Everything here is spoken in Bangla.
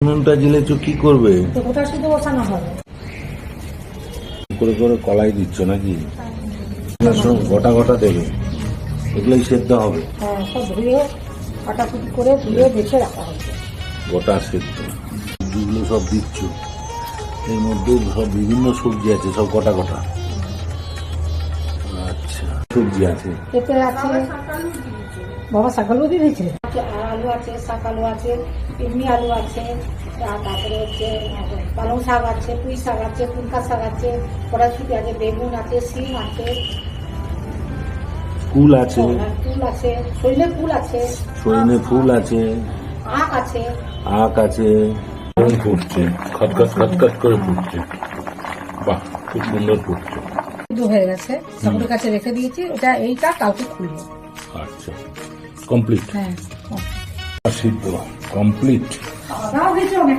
নুনটা জ্বেলেছো কি করবে? ওটা শুধু বসানো হবে। করে করে কলাই দিচ্ছ নাকি? সব গোটা গোটা দেবে, এগুলোই সেদ্ধ হবে? হ্যাঁ, সব ধুয়ে কাটাকুটি করে ধুয়ে বেছে রাখা হবে। গোটা সেদ্ধ সবজিগুলো সব দিচ্ছ, এর মধ্যে সব বিভিন্ন সবজি আছে, সব গোটা গোটা। আচ্ছা, সবজি আছে এতে আছে বাবা শাকালু দিয়ে দিয়েছে, আলু আছে, শাক আলু আছে, এমনি আলু আছে, আর তারপরে হচ্ছে পালং শাক আছে, পুঁই শাক আছে, কুলকা শাক আছে, কড়াইশুঁটি আছে, বেগুন আছে, সিম আছে, ফুল আছে, ফুল আছে, সজনে ফুল আছে, সজনে ফুল আছে, আখ আছে। আখ আছে। ফুটছে, খটখট খটখট করে ফুটছে। বাহ, খুব সুন্দর ফুটছে। সিদ্ধ হয়ে গেছে, ঠাকুরের কাছে রেখে দিয়েছি। ওটা এইটা কালকে খুলবো। আচ্ছা, কমপ্লিট। হ্যাঁ, সিদ্ধ কমপ্লিট। খাওয়া দাওয়া হয়েছে অনেক।